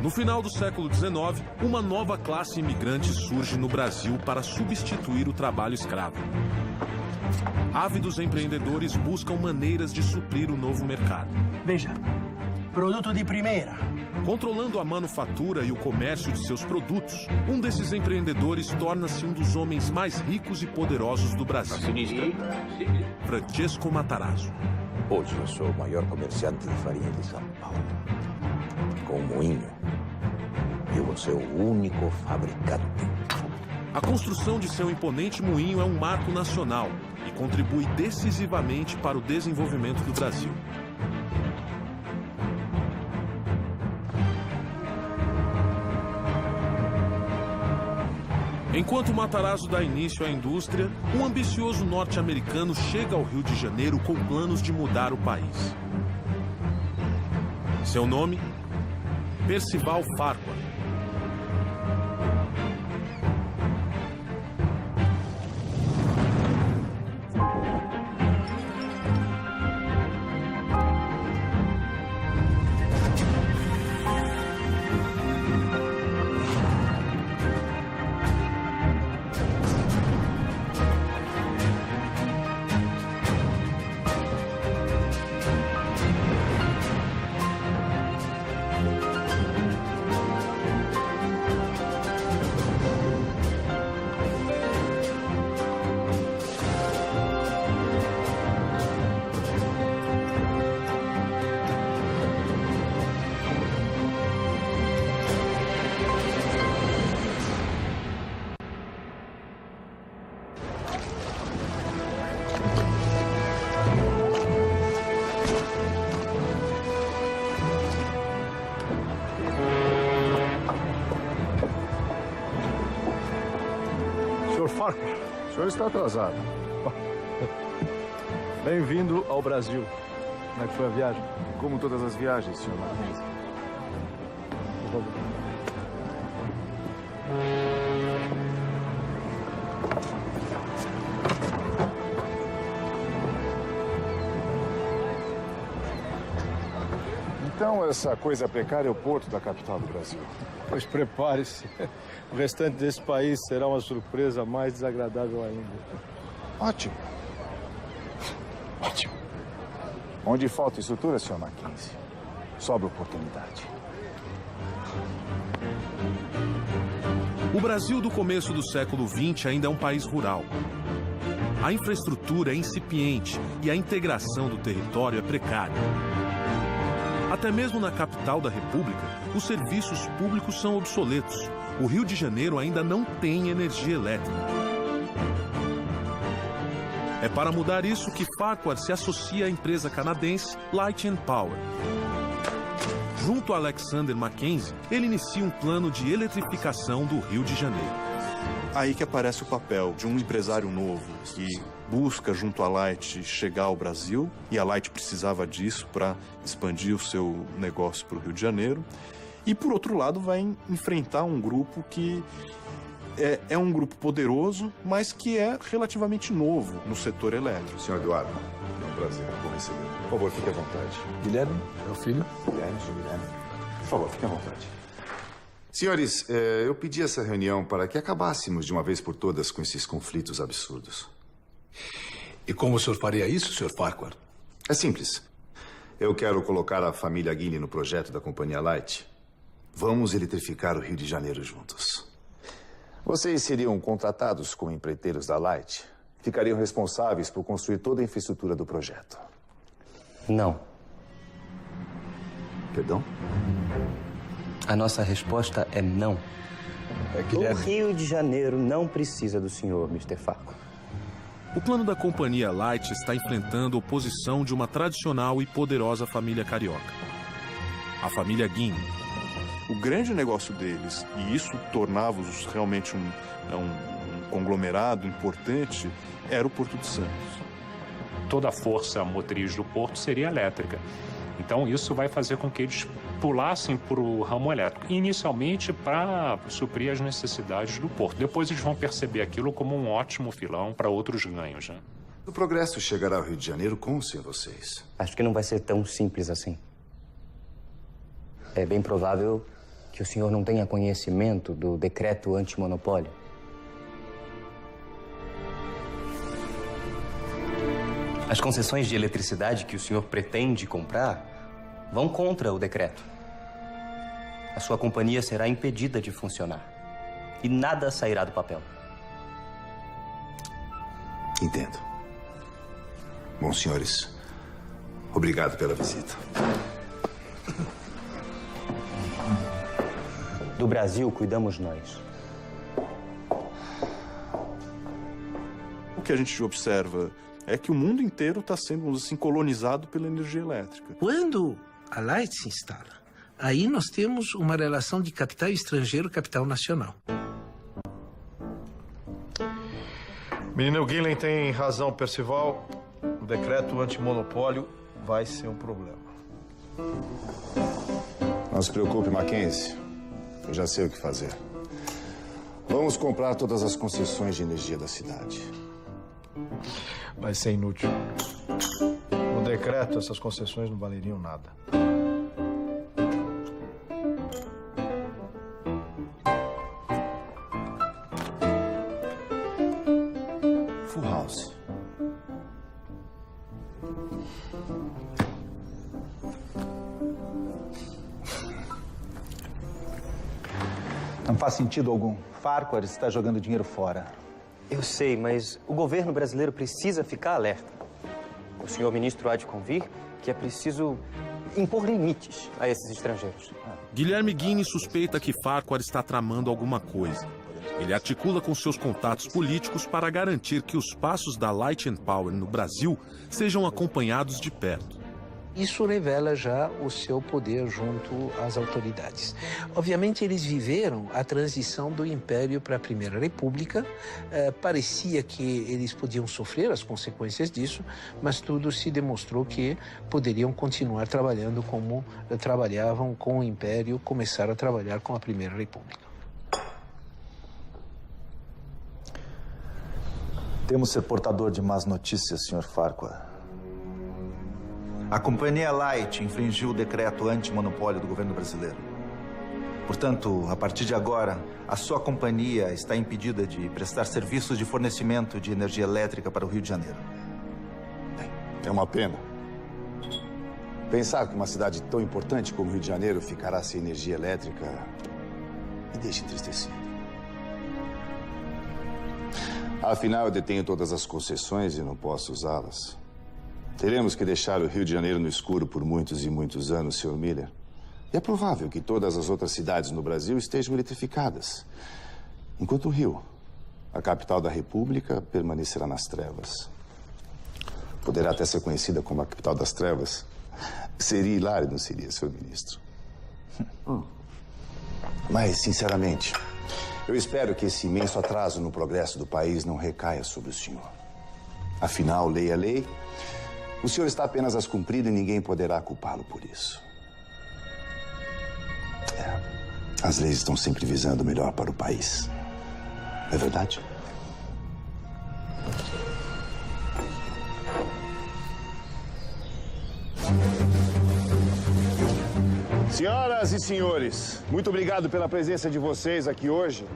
No final do século XIX, uma nova classe imigrante surge no Brasil para substituir o trabalho escravo. Ávidos empreendedores buscam maneiras de suprir o novo mercado. Veja, produto de primeira. Controlando a manufatura e o comércio de seus produtos, um desses empreendedores torna-se um dos homens mais ricos e poderosos do Brasil. Francesco Matarazzo. Hoje eu sou o maior comerciante de farinha de São Paulo. Com um moinho, eu vou ser o único fabricante. A construção de seu imponente moinho é um marco nacional e contribui decisivamente para o desenvolvimento do Brasil. Enquanto Matarazzo dá início à indústria, um ambicioso norte-americano chega ao Rio de Janeiro com planos de mudar o país. Seu nome? Percival Farquhar. Farquhar, o senhor está atrasado. Bem-vindo ao Brasil. Como é que foi a viagem? Como todas as viagens, senhor Marquês. Por favor. Então, essa coisa precária é o porto da capital do Brasil. Pois prepare-se. O restante desse país será uma surpresa mais desagradável ainda. Ótimo. Ótimo. Onde falta estrutura, senhor Mackenzie, sobra oportunidade. O Brasil do começo do século XX ainda é um país rural. A infraestrutura é incipiente e a integração do território é precária. Até mesmo na capital da República, os serviços públicos são obsoletos. O Rio de Janeiro ainda não tem energia elétrica. É para mudar isso que Farquhar se associa à empresa canadense Light and Power. Junto a Alexander Mackenzie, ele inicia um plano de eletrificação do Rio de Janeiro. Aí que aparece o papel de um empresário novo que busca, junto à Light, chegar ao Brasil, e a Light precisava disso para expandir o seu negócio para o Rio de Janeiro. E, por outro lado, vai enfrentar um grupo que é um grupo poderoso, mas que é relativamente novo no setor elétrico. Senhor Eduardo, é um prazer recebê-lo. Por favor, fique à vontade. Guilherme, meu filho. Guilherme. Por favor, fique à vontade. Senhores, eu pedi essa reunião para que acabássemos de uma vez por todas com esses conflitos absurdos. E como o senhor faria isso, Sr. Farquhar? É simples. Eu quero colocar a família Guinea no projeto da Companhia Light. Vamos eletrificar o Rio de Janeiro juntos. Vocês seriam contratados como empreiteiros da Light. Ficariam responsáveis por construir toda a infraestrutura do projeto. Não. Perdão? A nossa resposta é não. O Rio de Janeiro não precisa do senhor, Mr. Farquhar. O plano da Companhia Light está enfrentando a oposição de uma tradicional e poderosa família carioca, a família Guinea. O grande negócio deles, e isso tornava-os realmente um conglomerado importante, era o Porto de Santos. Toda a força motriz do porto seria elétrica. Então, isso vai fazer com que eles pulassem para o ramo elétrico. Inicialmente, para suprir as necessidades do porto. Depois, eles vão perceber aquilo como um ótimo filão para outros ganhos, né? O progresso chegará ao Rio de Janeiro com ou sem vocês? Acho que não vai ser tão simples assim. É bem provável que o senhor não tenha conhecimento do decreto antimonopólio? As concessões de eletricidade que o senhor pretende comprar vão contra o decreto. A sua companhia será impedida de funcionar e nada sairá do papel. Entendo. Bom, senhores, obrigado pela visita. Do Brasil, cuidamos nós. O que a gente observa é que o mundo inteiro está sendo, vamos dizer assim, colonizado pela energia elétrica. Quando a Light se instala, aí nós temos uma relação de capital estrangeiro e capital nacional. Menino Guilherme tem razão, Percival. O decreto antimonopólio vai ser um problema. Não se preocupe, Mackenzie. Eu já sei o que fazer. Vamos comprar todas as concessões de energia da cidade. Vai ser inútil. No decreto, essas concessões não valeriam nada. Full House. Não faz sentido algum. Farquhar está jogando dinheiro fora. Eu sei, mas o governo brasileiro precisa ficar alerta. O senhor ministro há de convir que é preciso impor limites a esses estrangeiros. Guilherme Guiney suspeita que Farquhar está tramando alguma coisa. Ele articula com seus contatos políticos para garantir que os passos da Light and Power no Brasil sejam acompanhados de perto. Isso revela já o seu poder junto às autoridades. Obviamente, eles viveram a transição do Império para a Primeira República. Parecia que eles podiam sofrer as consequências disso, mas tudo se demonstrou que poderiam continuar trabalhando como trabalhavam com o Império, começaram a trabalhar com a Primeira República. Temos ser portador de más notícias, Sr. Farquhar. A Companhia Light infringiu o decreto antimonopólio do governo brasileiro. Portanto, a partir de agora, a sua companhia está impedida de prestar serviços de fornecimento de energia elétrica para o Rio de Janeiro. É uma pena. Pensar que uma cidade tão importante como o Rio de Janeiro ficará sem energia elétrica me deixa entristecido. Afinal, eu detenho todas as concessões e não posso usá-las. Teremos que deixar o Rio de Janeiro no escuro por muitos e muitos anos, Sr. Miller. E é provável que todas as outras cidades no Brasil estejam eletrificadas. Enquanto o Rio, a capital da República, permanecerá nas trevas. Poderá até ser conhecida como a capital das trevas. Seria hilário, não seria, Sr. Ministro? Mas, sinceramente, eu espero que esse imenso atraso no progresso do país não recaia sobre o senhor. Afinal, lei é lei. O senhor está apenas as cumprir e ninguém poderá culpá-lo por isso. As leis estão sempre visando o melhor para o país. Não é verdade? Senhoras e senhores, muito obrigado pela presença de vocês aqui hoje.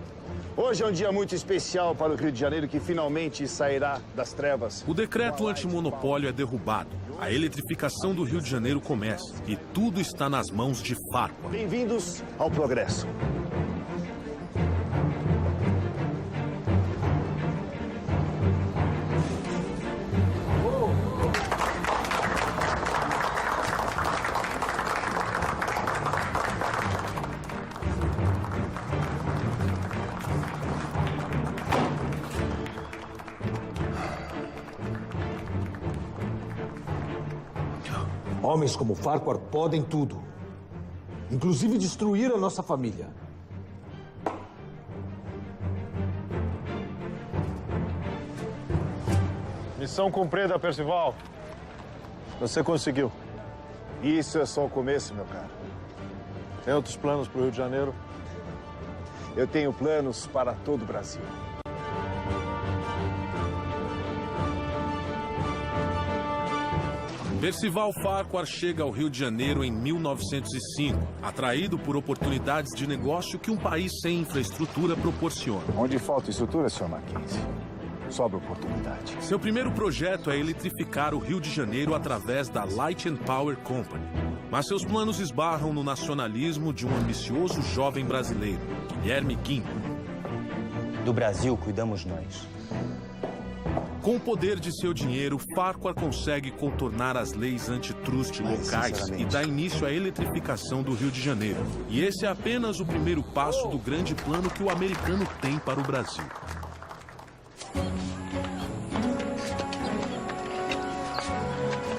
Hoje é um dia muito especial para o Rio de Janeiro, que finalmente sairá das trevas. O decreto antimonopólio é derrubado. A eletrificação do Rio de Janeiro começa. E tudo está nas mãos de Farquhar. Bem-vindos ao progresso. Homens como Farquhar podem tudo. Inclusive destruir a nossa família. Missão cumprida, Percival. Você conseguiu. Isso é só o começo, meu caro. Tem outros planos para o Rio de Janeiro? Eu tenho planos para todo o Brasil. Percival Farquhar chega ao Rio de Janeiro em 1905, atraído por oportunidades de negócio que um país sem infraestrutura proporciona. Onde falta estrutura, Sr. Mackenzie? Sobra oportunidade. Seu primeiro projeto é eletrificar o Rio de Janeiro através da Light and Power Company. Mas seus planos esbarram no nacionalismo de um ambicioso jovem brasileiro, Guilherme Guinle. Do Brasil cuidamos nós. Com o poder de seu dinheiro, Farquhar consegue contornar as leis antitruste locais e dá início à eletrificação do Rio de Janeiro. E esse é apenas o primeiro passo do grande plano que o americano tem para o Brasil.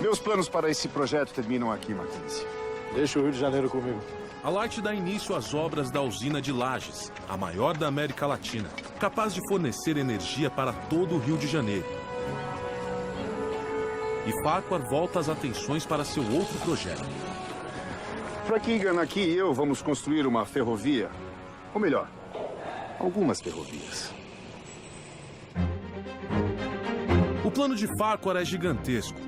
Meus planos para esse projeto terminam aqui, Mackenzie. Deixa o Rio de Janeiro comigo. A Light dá início às obras da usina de Lages, a maior da América Latina, capaz de fornecer energia para todo o Rio de Janeiro. E Farquhar volta as atenções para seu outro projeto. Frank Egan aqui e eu vamos construir uma ferrovia. Ou melhor, algumas ferrovias. O plano de Farquhar é gigantesco.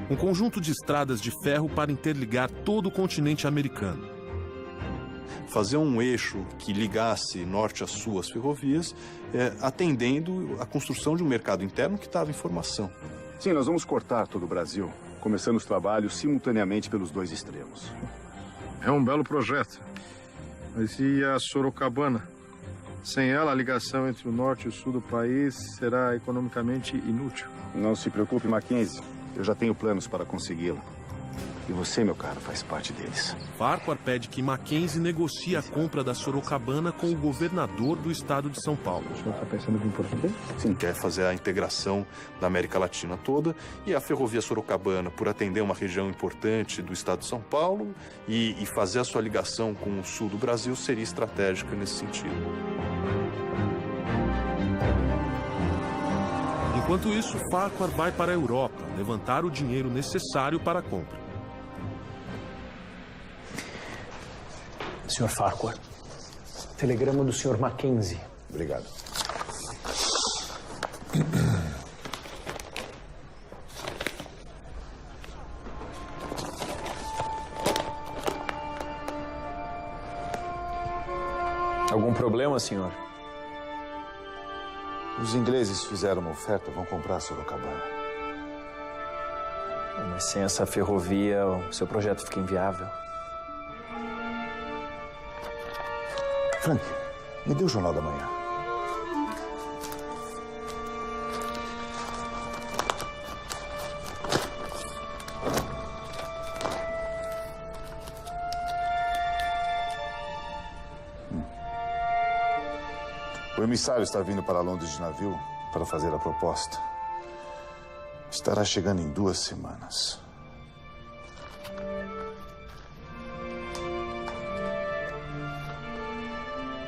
Um conjunto de estradas de ferro para interligar todo o continente americano. Fazer um eixo que ligasse norte a sul as ferrovias, atendendo a construção de um mercado interno que estava em formação. Sim, nós vamos cortar todo o Brasil, começando os trabalhos simultaneamente pelos dois extremos. É um belo projeto. Mas e a Sorocabana? Sem ela, a ligação entre o norte e o sul do país será economicamente inútil. Não se preocupe, Mackenzie. Eu já tenho planos para consegui-la. E você, meu caro, faz parte deles. Farquhar pede que Mackenzie negocie a compra da Sorocabana com o governador do estado de São Paulo. O senhor está pensando em português? Sim, quer fazer a integração da América Latina toda. E a ferrovia Sorocabana, por atender uma região importante do estado de São Paulo e fazer a sua ligação com o sul do Brasil, seria estratégica nesse sentido. Enquanto isso, Farquhar vai para a Europa levantar o dinheiro necessário para a compra. Sr. Farquhar, telegrama do Sr. Mackenzie. Obrigado. Algum problema, senhor? Os ingleses fizeram uma oferta, vão comprar a Sorocabana. Mas sem essa ferrovia, o seu projeto fica inviável. Frank, me dê o Jornal da Manhã. O emissário está vindo para Londres de navio para fazer a proposta. Estará chegando em 2 semanas.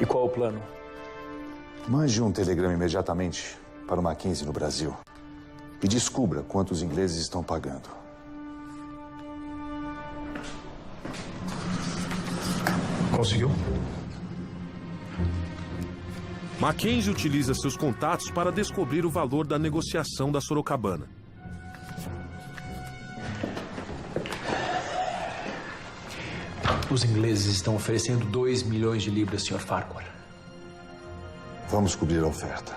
E qual o plano? Mande um telegrama imediatamente para o Mackenzie no Brasil e descubra quanto os ingleses estão pagando. Conseguiu? Mackenzie utiliza seus contatos para descobrir o valor da negociação da Sorocabana. Os ingleses estão oferecendo 2 milhões de libras, Sr. Farquhar. Vamos cobrir a oferta.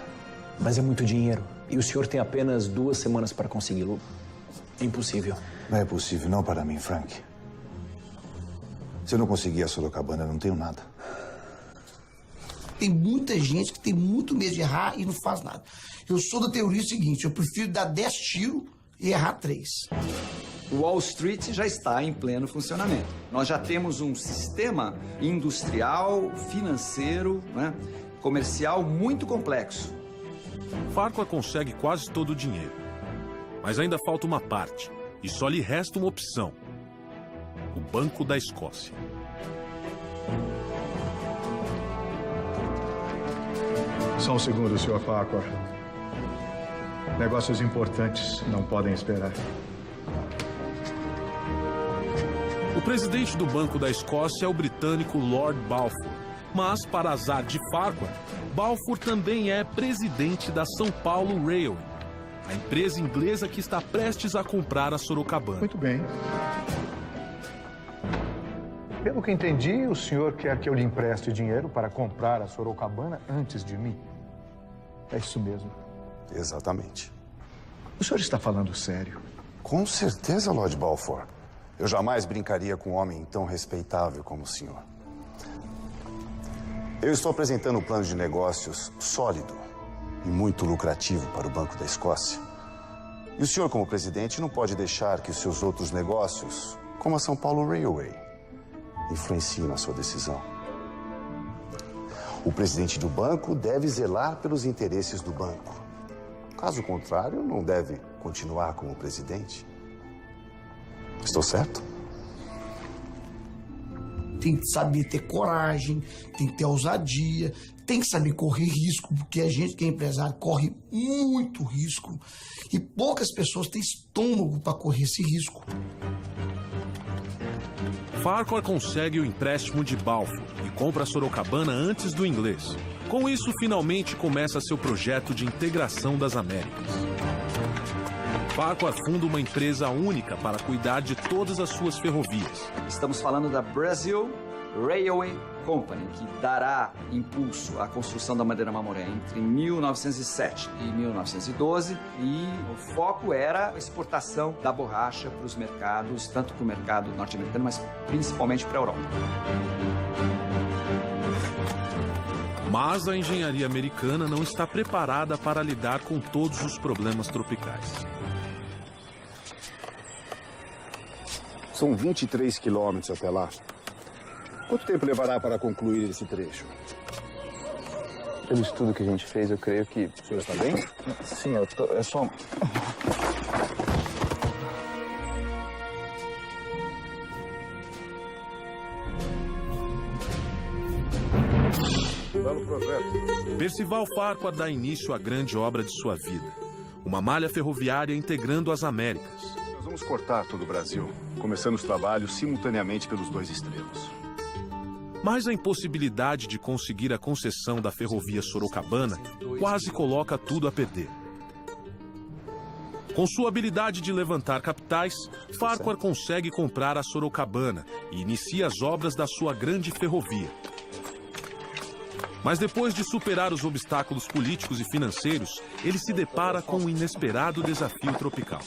Mas é muito dinheiro. E o senhor tem apenas 2 semanas para consegui-lo. Impossível. Não é possível, não para mim, Frank. Se eu não conseguir a Sorocabana, eu não tenho nada. Tem muita gente que tem muito medo de errar e não faz nada. Eu sou da teoria seguinte, eu prefiro dar 10 tiros e errar 3. O Wall Street já está em pleno funcionamento. Nós já temos um sistema industrial, financeiro, comercial muito complexo. Farquhar consegue quase todo o dinheiro. Mas ainda falta uma parte. E só lhe resta uma opção. O Banco da Escócia. Só um segundo, Sr. Farquhar. Negócios importantes não podem esperar. O presidente do Banco da Escócia é o britânico Lord Balfour. Mas, para azar de Farquhar, Balfour também é presidente da São Paulo Railway. a empresa inglesa que está prestes a comprar a Sorocabana. Muito bem. Pelo que entendi, o senhor quer que eu lhe empreste dinheiro para comprar a Sorocabana antes de mim. É isso mesmo. Exatamente. O senhor está falando sério? Com certeza, Lord Balfour. Eu jamais brincaria com um homem tão respeitável como o senhor. Eu estou apresentando um plano de negócios sólido e muito lucrativo para o Banco da Escócia. E o senhor, como presidente, não pode deixar que os seus outros negócios, como a São Paulo Railway, influenciem na sua decisão. O presidente do banco deve zelar pelos interesses do banco. Caso contrário, não deve continuar como presidente. Estou certo? Tem que saber ter coragem, tem que ter ousadia, tem que saber correr risco, porque a gente que é empresário corre muito risco e poucas pessoas têm estômago para correr esse risco. Farquhar consegue o empréstimo de Balfour e compra a Sorocabana antes do inglês. Com isso, finalmente começa seu projeto de integração das Américas. Farquhar funda uma empresa única para cuidar de todas as suas ferrovias. Estamos falando da Brazil Railway Company, que dará impulso à construção da Madeira Mamoré entre 1907 e 1912, e o foco era a exportação da borracha para os mercados, tanto para o mercado norte-americano, mas principalmente para a Europa. Mas a engenharia americana não está preparada para lidar com todos os problemas tropicais. São 23 quilômetros até lá. Quanto tempo levará para concluir esse trecho? Pelo estudo que a gente fez, eu creio que... O senhor está bem? Sim, eu tô... É só... Belo projeto. Percival Farquhar dá início à grande obra de sua vida. Uma malha ferroviária integrando as Américas. Nós vamos cortar todo o Brasil, começando os trabalhos simultaneamente pelos dois extremos. Mas a impossibilidade de conseguir a concessão da ferrovia Sorocabana quase coloca tudo a perder. Com sua habilidade de levantar capitais, Farquhar consegue comprar a Sorocabana e inicia as obras da sua grande ferrovia. Mas depois de superar os obstáculos políticos e financeiros, ele se depara com um inesperado desafio tropical.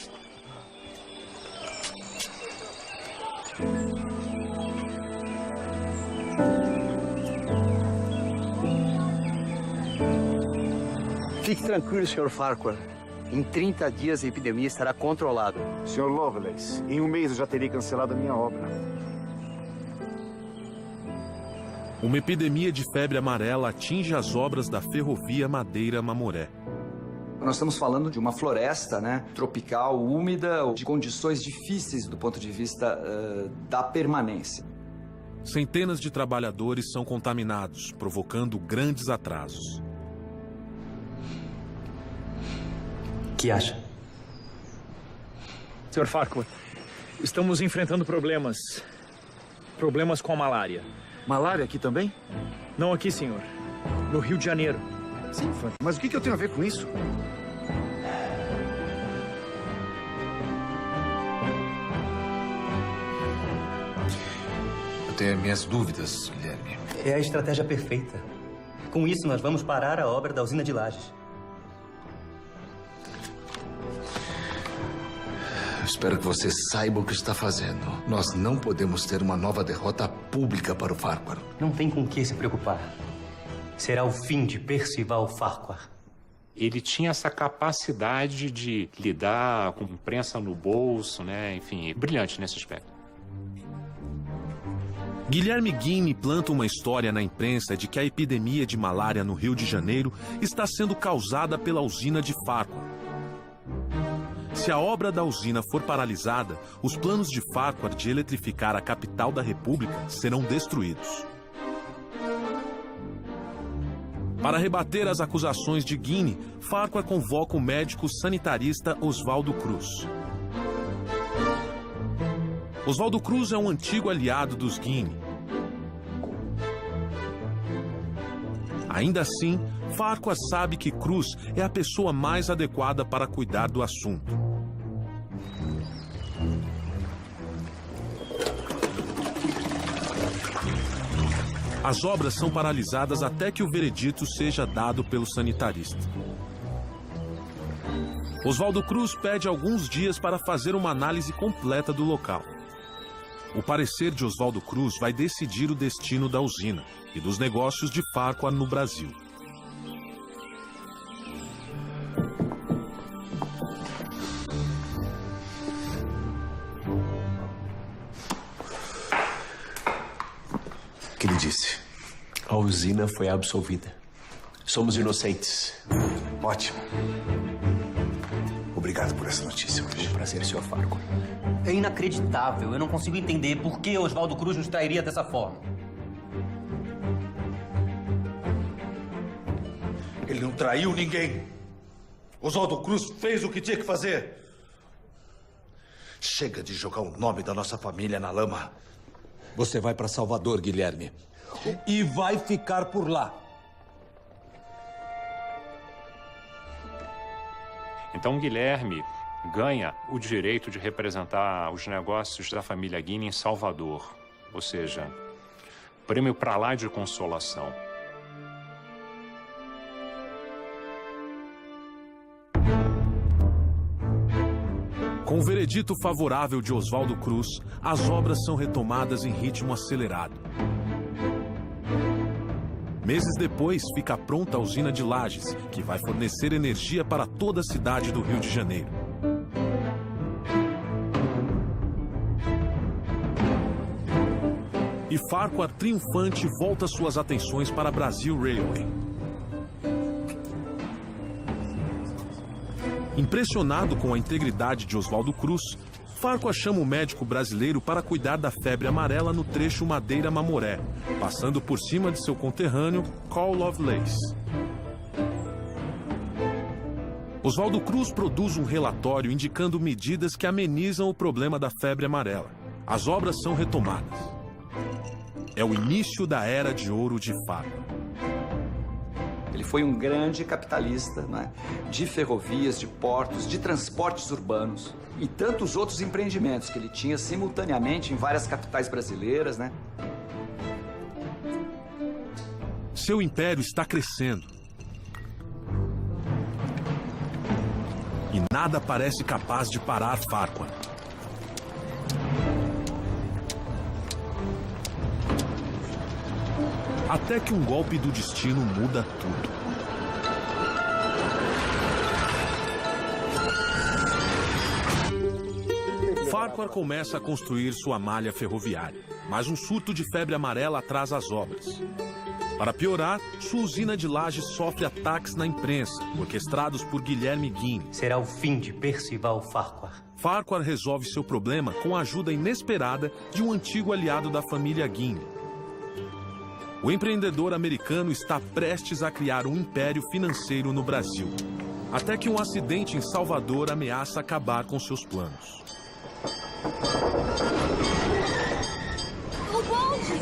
Fique tranquilo, Sr. Farquhar. Em 30 dias a epidemia estará controlada. Sr. Lovelace, em um mês eu já terei cancelado a minha obra. Uma epidemia de febre amarela atinge as obras da ferrovia Madeira Mamoré. Nós estamos falando de uma floresta, né, tropical, úmida, de condições difíceis do ponto de vista da permanência. Centenas de trabalhadores são contaminados, provocando grandes atrasos. O que acha? Sr. Farquhar, estamos enfrentando problemas. Problemas com a malária. Malária aqui também? Não aqui, senhor. No Rio de Janeiro. Sim, Frank. Mas o que eu tenho a ver com isso? Eu tenho minhas dúvidas, Guilherme. É a estratégia perfeita. Com isso, nós vamos parar a obra da usina de Lajes. Espero que você saiba o que está fazendo. Nós não podemos ter uma nova derrota pública para o Farquhar. Não tem com o que se preocupar. Será o fim de Percival Farquhar. Ele tinha essa capacidade de lidar com imprensa no bolso, né? Enfim, brilhante nesse aspecto. Guilherme Guiney planta uma história na imprensa de que a epidemia de malária no Rio de Janeiro está sendo causada pela usina de Farquhar. Se a obra da usina for paralisada, os planos de Farquhar de eletrificar a capital da República serão destruídos. Para rebater as acusações de Guiney, Farquhar convoca o médico sanitarista Oswaldo Cruz. Oswaldo Cruz é um antigo aliado dos Guiney. Ainda assim, Farquhar sabe que Cruz é a pessoa mais adequada para cuidar do assunto. As obras são paralisadas até que o veredito seja dado pelo sanitarista. Oswaldo Cruz pede alguns dias para fazer uma análise completa do local. O parecer de Oswaldo Cruz vai decidir o destino da usina e dos negócios de Farquhar no Brasil. O que ele disse? A usina foi absolvida. Somos inocentes. Ótimo. Obrigado por essa notícia hoje. Prazer, Sr. Farquhar. É inacreditável. Eu não consigo entender por que Oswaldo Cruz nos trairia dessa forma. Ele não traiu ninguém. Oswaldo Cruz fez o que tinha que fazer. Chega de jogar o nome da nossa família na lama. Você vai para Salvador, Guilherme. E vai ficar por lá. Então, Guilherme ganha o direito de representar os negócios da família Guinea em Salvador. Ou seja, prêmio pra lá de consolação. Com o veredito favorável de Oswaldo Cruz, as obras são retomadas em ritmo acelerado. Meses depois, fica pronta a usina de Lages, que vai fornecer energia para toda a cidade do Rio de Janeiro. E Farquhar, triunfante, volta suas atenções para a Brazil Railway. Impressionado com a integridade de Oswaldo Cruz, Farquhar chama o médico brasileiro para cuidar da febre amarela no trecho Madeira-Mamoré, passando por cima de seu conterrâneo, Carl Lovelace. Oswaldo Cruz produz um relatório indicando medidas que amenizam o problema da febre amarela. As obras são retomadas. É o início da Era de Ouro de Farquhar. Ele foi um grande capitalista, né? De ferrovias, de portos, de transportes urbanos e tantos outros empreendimentos que ele tinha simultaneamente em várias capitais brasileiras, né? Seu império está crescendo. E nada parece capaz de parar Farquhar. Até que um golpe do destino muda tudo. Farquhar começa a construir sua malha ferroviária, mas um surto de febre amarela atrasa as obras. Para piorar, sua usina de Lages sofre ataques na imprensa, orquestrados por Guilherme Guinea. Será o fim de Percival Farquhar. Farquhar resolve seu problema com a ajuda inesperada de um antigo aliado da família Guinea. O empreendedor americano está prestes a criar um império financeiro no Brasil, até que um acidente em Salvador ameaça acabar com seus planos. O bonde!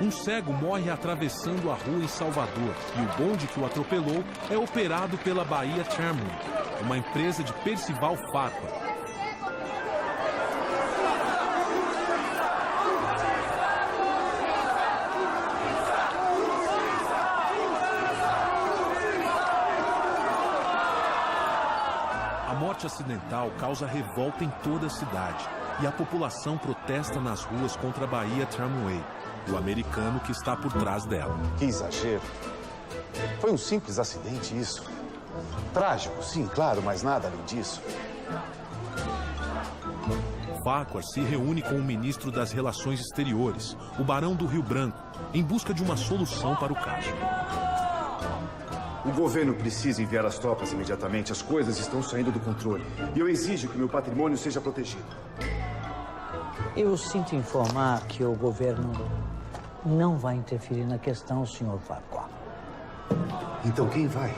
Um cego morre atravessando a rua em Salvador e o bonde que o atropelou é operado pela Bahia Tramway, uma empresa de Percival Farquhar. A morte acidental causa revolta em toda a cidade e a população protesta nas ruas contra a Bahia Tramway, o americano que está por trás dela. Que exagero. Foi um simples acidente isso. Trágico, sim, claro, mas nada além disso. Farquhar se reúne com o ministro das Relações Exteriores, o Barão do Rio Branco, em busca de uma solução para o caso. O governo precisa enviar as tropas imediatamente. As coisas estão saindo do controle. E eu exijo que meu patrimônio seja protegido. Eu sinto informar que o governo não vai interferir na questão, Sr. Farquhar. Então quem vai?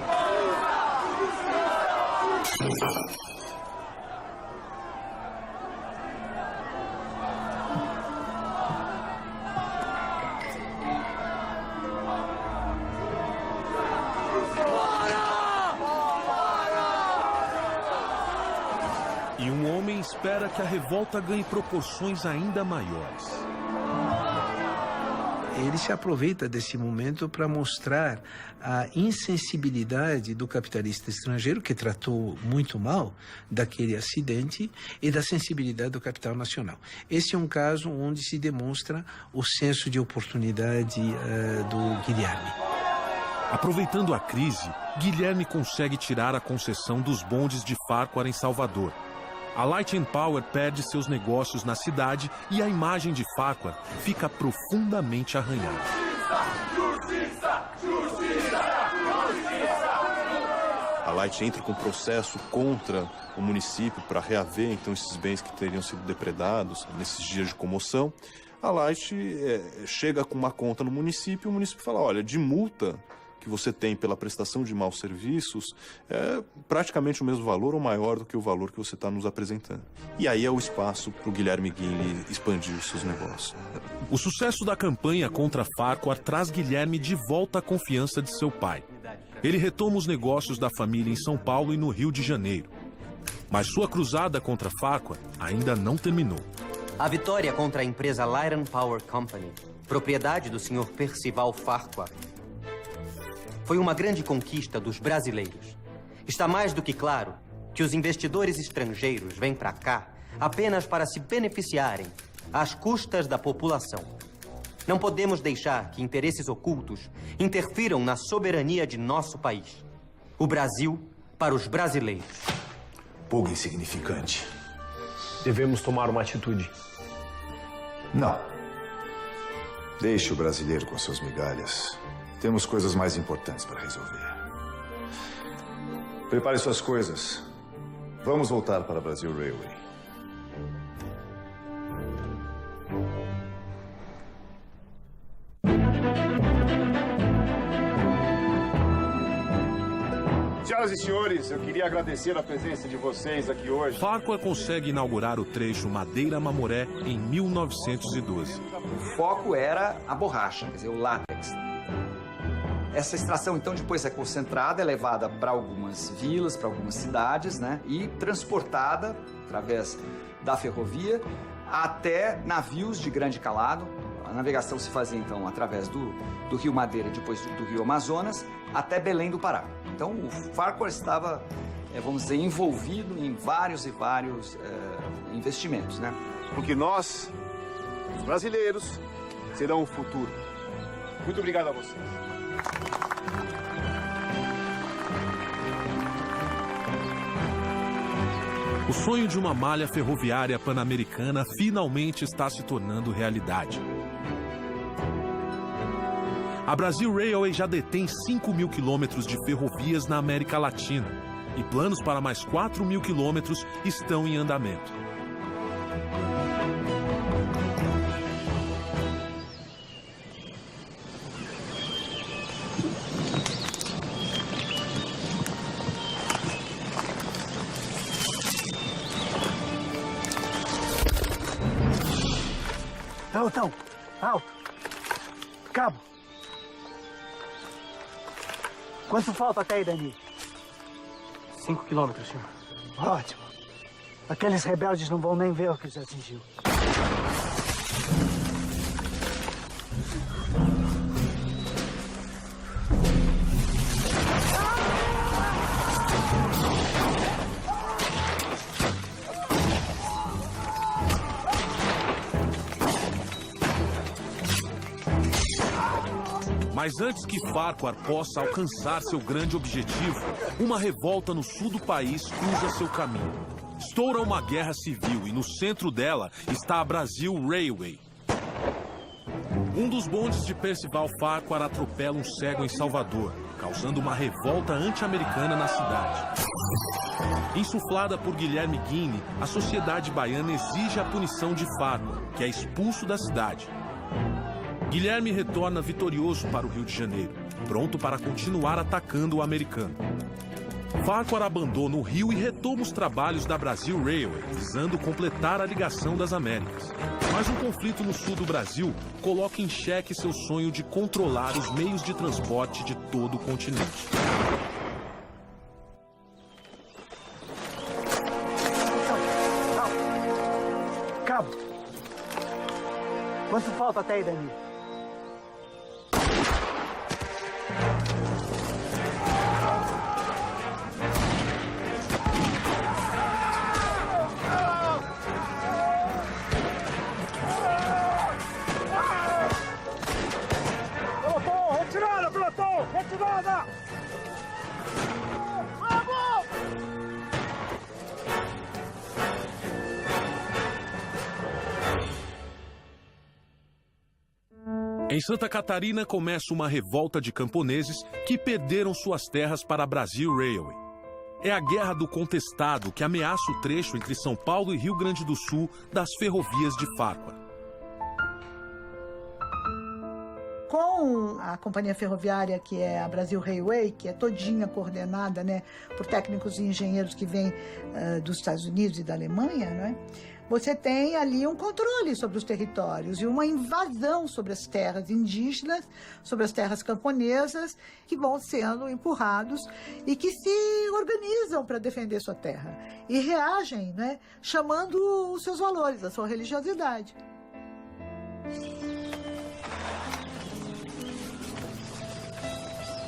E um homem espera que a revolta ganhe proporções ainda maiores. Ele se aproveita desse momento para mostrar a insensibilidade do capitalista estrangeiro, que tratou muito mal daquele acidente, e da sensibilidade do capital nacional. Esse é um caso onde se demonstra o senso de oportunidade do Guilherme. Aproveitando a crise, Guilherme consegue tirar a concessão dos bondes de Farquhar em Salvador. A Light and Power perde seus negócios na cidade e a imagem de Farquhar fica profundamente arranhada. A Light entra com processo contra o município para reaver então esses bens que teriam sido depredados nesses dias de comoção. A Light chega com uma conta no município e o município fala, olha, de multa que você tem pela prestação de maus serviços é praticamente o mesmo valor ou maior do que o valor que você está nos apresentando. E aí é o espaço para o Guilherme Guinle expandir os seus negócios. O sucesso da campanha contra Farquhar traz Guilherme de volta à confiança de seu pai. Ele retoma os negócios da família em São Paulo e no Rio de Janeiro. Mas sua cruzada contra Farquhar ainda não terminou. A vitória contra a empresa Light and Power Company, propriedade do Sr. Percival Farquhar, foi uma grande conquista dos brasileiros. Está mais do que claro que os investidores estrangeiros vêm para cá apenas para se beneficiarem às custas da população. Não podemos deixar que interesses ocultos interfiram na soberania de nosso país. O Brasil para os brasileiros. Pouco insignificante. Devemos tomar uma atitude. Não. Deixe o brasileiro com suas migalhas. Temos coisas mais importantes para resolver. Prepare suas coisas. Vamos voltar para Brasil Railway. Senhoras e senhores, eu queria agradecer a presença de vocês aqui hoje. Farquhar consegue inaugurar o trecho Madeira-Mamoré em 1912. O foco era a borracha, quer dizer, o látex. Essa extração, então, depois é concentrada, é levada para algumas vilas, para algumas cidades, né? E transportada, através da ferrovia, até navios de grande calado. A navegação se fazia, então, através do Rio Madeira, depois do Rio Amazonas, até Belém do Pará. Então, o Farquhar estava, vamos dizer, envolvido em vários e vários investimentos, né? Porque nós, os brasileiros, serão o futuro. Muito obrigado a vocês. O sonho de uma malha ferroviária pan-americana finalmente está se tornando realidade. A Brasil Railway já detém 5.000 quilômetros de ferrovias na América Latina e planos para mais 4.000 quilômetros estão em andamento. Pelotão, alto. Cabo. Quanto falta até aí, Dani? 5 quilômetros, senhor. Ótimo. Aqueles rebeldes não vão nem ver o que os atingiu. Mas antes que Farquhar possa alcançar seu grande objetivo, uma revolta no sul do país cruza seu caminho. Estoura uma guerra civil e no centro dela está a Brasil Railway. Um dos bondes de Percival Farquhar atropela um cego em Salvador, causando uma revolta anti-americana na cidade. Insuflada por Guilherme Guinle, a sociedade baiana exige a punição de Farquhar, que é expulso da cidade. Guilherme retorna vitorioso para o Rio de Janeiro, pronto para continuar atacando o americano. Farquhar abandona o Rio e retoma os trabalhos da Brazil Railway, visando completar a ligação das Américas. Mas um conflito no sul do Brasil coloca em xeque seu sonho de controlar os meios de transporte de todo o continente. Cabo, quanto falta até aí, Dani? Retirada! Vamos! Em Santa Catarina começa uma revolta de camponeses que perderam suas terras para a Brazil Railway. É a Guerra do Contestado que ameaça o trecho entre São Paulo e Rio Grande do Sul das ferrovias de Farquhar. Com a companhia ferroviária, que é a Brazil Railway, que é todinha coordenada, né, por técnicos e engenheiros que vêm dos Estados Unidos e da Alemanha, né, você tem ali um controle sobre os territórios e uma invasão sobre as terras indígenas, sobre as terras camponesas, que vão sendo empurrados e que se organizam para defender sua terra e reagem, né, chamando os seus valores, a sua religiosidade.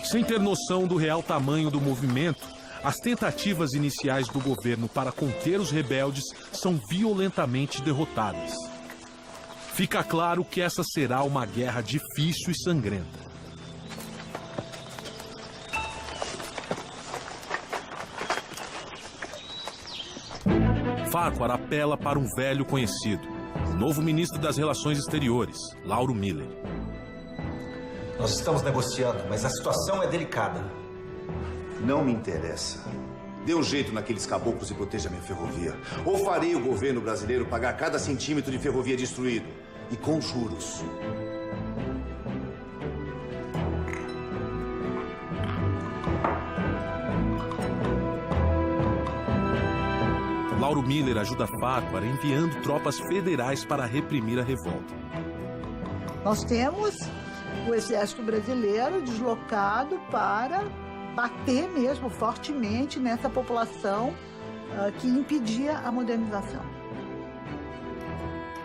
Sem ter noção do real tamanho do movimento, as tentativas iniciais do governo para conter os rebeldes são violentamente derrotadas. Fica claro que essa será uma guerra difícil e sangrenta. Farquhar apela para um velho conhecido, o novo ministro das Relações Exteriores, Lauro Miller. Nós estamos negociando, mas a situação é delicada. Não me interessa. Dê um jeito naqueles caboclos e proteja minha ferrovia. Ou farei o governo brasileiro pagar cada centímetro de ferrovia destruído. E com juros. Lauro Miller ajuda Farquhar enviando tropas federais para reprimir a revolta. Nós temos o exército brasileiro deslocado para bater mesmo fortemente nessa população que impedia a modernização.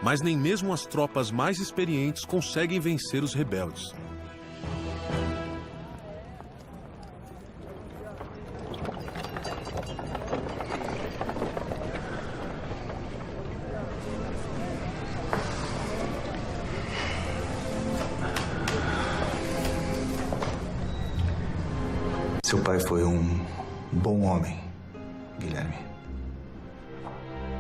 Mas nem mesmo as tropas mais experientes conseguem vencer os rebeldes. Seu pai foi um bom homem, Guilherme.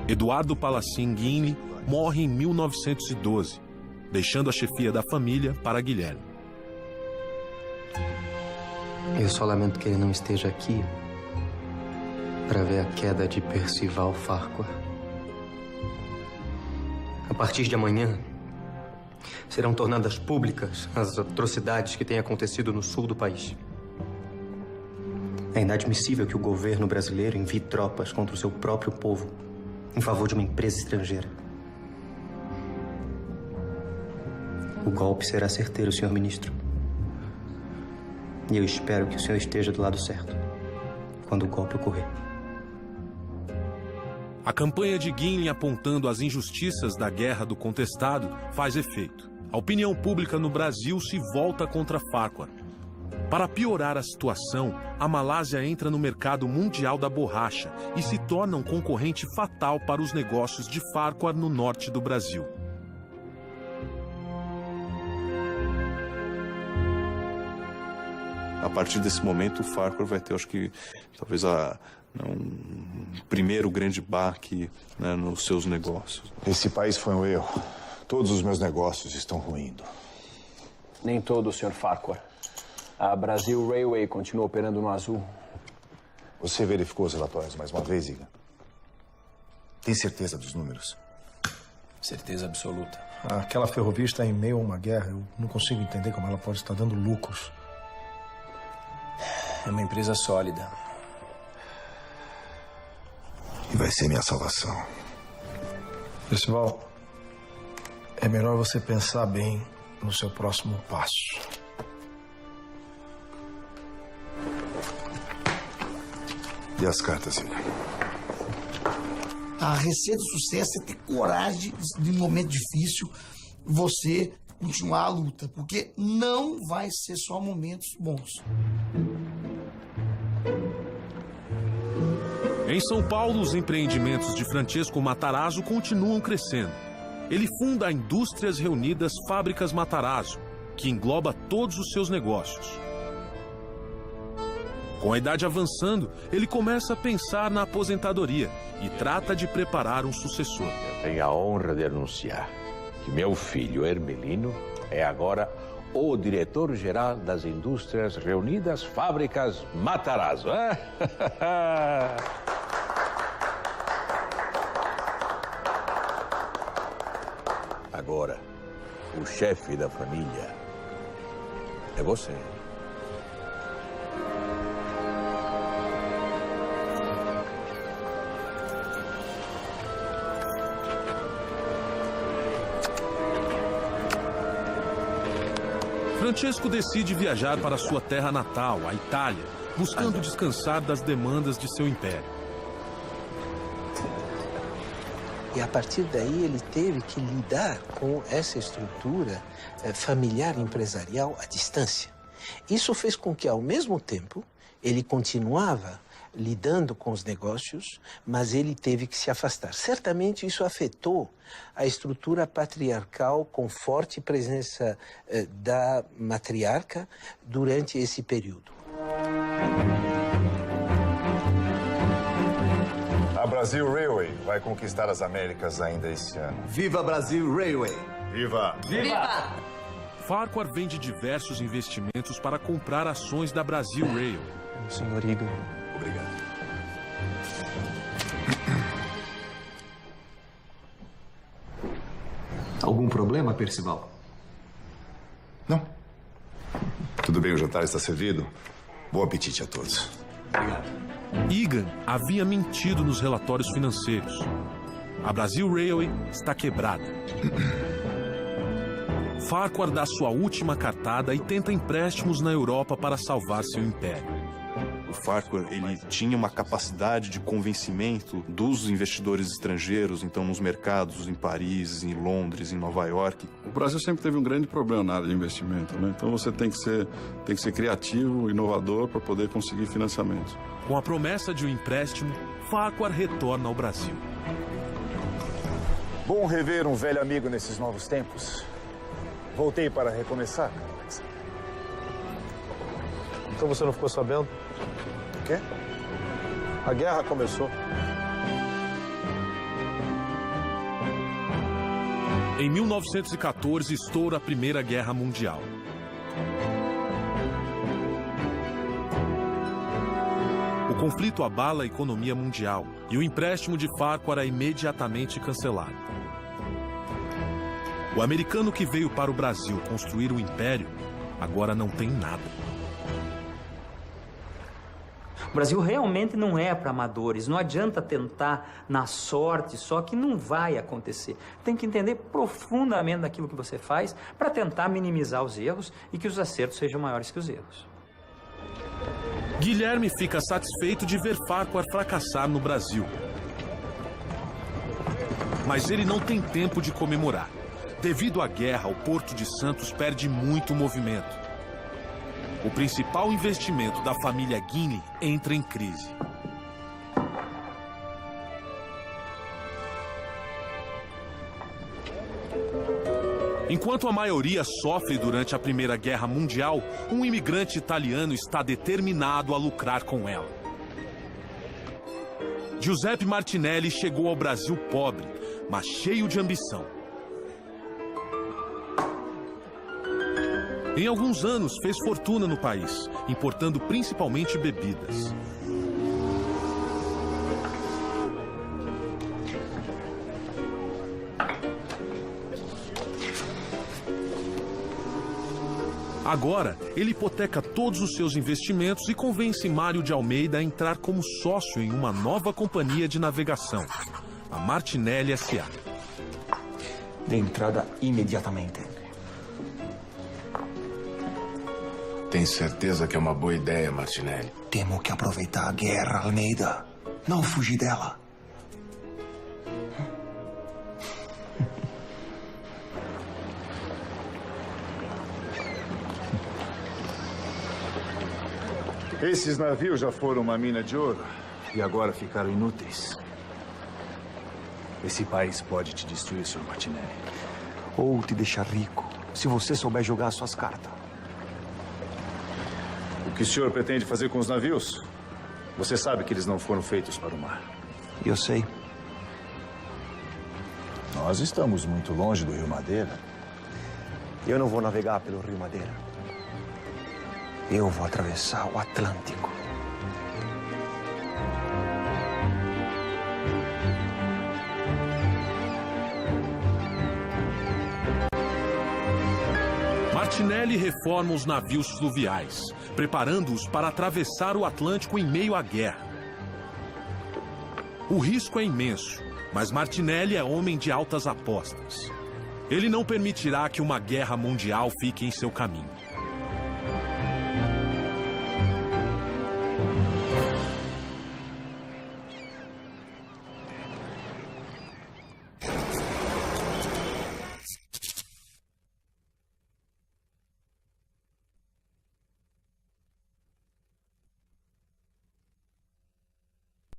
Eduardo Palacin Guinle morre em 1912, deixando a chefia da família para Guilherme. Eu só lamento que ele não esteja aqui para ver a queda de Percival Farquhar. A partir de amanhã, serão tornadas públicas as atrocidades que têm acontecido no sul do país. É inadmissível que o governo brasileiro envie tropas contra o seu próprio povo em favor de uma empresa estrangeira. O golpe será certeiro, senhor ministro. E eu espero que o senhor esteja do lado certo quando o golpe ocorrer. A campanha de Guinle apontando as injustiças da Guerra do Contestado faz efeito. A opinião pública no Brasil se volta contra Farquhar. Para piorar a situação, a Malásia entra no mercado mundial da borracha e se torna um concorrente fatal para os negócios de Farquhar no norte do Brasil. A partir desse momento, o Farquhar vai ter, acho que, talvez um primeiro grande baque, né, nos seus negócios. Esse país foi um erro. Todos os meus negócios estão ruindo. Nem todo, Sr. Farquhar. A Brazil Railway continua operando no azul. Você verificou os relatórios mais uma vez, Iga? Tem certeza dos números? Certeza absoluta. Aquela ferrovia está em meio a uma guerra. Eu não consigo entender como ela pode estar dando lucros. É uma empresa sólida. E vai ser minha salvação. Percival, é melhor você pensar bem no seu próximo passo. E as cartas, filha? A receita do sucesso é ter coragem de, em um momento difícil, você continuar a luta, porque não vai ser só momentos bons. Em São Paulo, os empreendimentos de Francesco Matarazzo continuam crescendo. Ele funda a Indústrias Reunidas Fábricas Matarazzo, que engloba todos os seus negócios. Com a idade avançando, ele começa a pensar na aposentadoria e trata de preparar um sucessor. Eu tenho a honra de anunciar que meu filho Hermelino é agora o diretor-geral das Indústrias Reunidas Fábricas Matarazzo. Agora, o chefe da família é você. Francesco decide viajar para sua terra natal, a Itália, buscando descansar das demandas de seu império. E a partir daí ele teve que lidar com essa estrutura familiar empresarial à distância. Isso fez com que, ao mesmo tempo, ele continuava lidando com os negócios, mas ele teve que se afastar. Certamente isso afetou a estrutura patriarcal com forte presença da matriarca durante esse período. A Brasil Railway vai conquistar as Américas ainda esse ano. Viva Brasil Railway! Viva! Viva! Farquhar vende diversos investimentos para comprar ações da Brasil Railway. Senhor Igor. Obrigado. Algum problema, Percival? Não. Tudo bem, o jantar está servido. Bom apetite a todos. Obrigado. Egan havia mentido nos relatórios financeiros. A Brasil Railway está quebrada. Farquhar dá sua última cartada e tenta empréstimos na Europa para salvar seu império. O Farquhar, ele tinha uma capacidade de convencimento dos investidores estrangeiros, então nos mercados em Paris, em Londres, em Nova York. O Brasil sempre teve um grande problema na área de investimento, né? Então você tem que ser criativo, inovador para poder conseguir financiamento. Com a promessa de um empréstimo, Farquhar retorna ao Brasil. Bom rever um velho amigo nesses novos tempos. Voltei para recomeçar. Então você não ficou sabendo? O quê? A guerra começou. Em 1914, estoura a Primeira Guerra Mundial. O conflito abala a economia mundial e o empréstimo de Farquhar é imediatamente cancelado. O americano que veio para o Brasil construir o império agora não tem nada. O Brasil realmente não é para amadores. Não adianta tentar na sorte, só que não vai acontecer. Tem que entender profundamente daquilo que você faz para tentar minimizar os erros e que os acertos sejam maiores que os erros. Guilherme fica satisfeito de ver Farquhar fracassar no Brasil. Mas ele não tem tempo de comemorar. Devido à guerra, o Porto de Santos perde muito movimento. O principal investimento da família Guinle entra em crise. Enquanto a maioria sofre durante a Primeira Guerra Mundial, um imigrante italiano está determinado a lucrar com ela. Giuseppe Martinelli chegou ao Brasil pobre, mas cheio de ambição. Em alguns anos, fez fortuna no país, importando principalmente bebidas. Agora, ele hipoteca todos os seus investimentos e convence Mário de Almeida a entrar como sócio em uma nova companhia de navegação, a Martinelli S.A. De entrada imediatamente. Tem certeza que é uma boa ideia, Martinelli? Temo que aproveitar a guerra, Almeida. Não fugir dela. Esses navios já foram uma mina de ouro e agora ficaram inúteis. Esse país pode te destruir, Sr. Martinelli. Ou te deixar rico, se você souber jogar as suas cartas. O que o senhor pretende fazer com os navios? Você sabe que eles não foram feitos para o mar. Eu sei. Nós estamos muito longe do Rio Madeira. Eu não vou navegar pelo Rio Madeira. Eu vou atravessar o Atlântico. Martinelli reforma os navios fluviais, preparando-os para atravessar o Atlântico em meio à guerra. O risco é imenso, mas Martinelli é homem de altas apostas. Ele não permitirá que uma guerra mundial fique em seu caminho.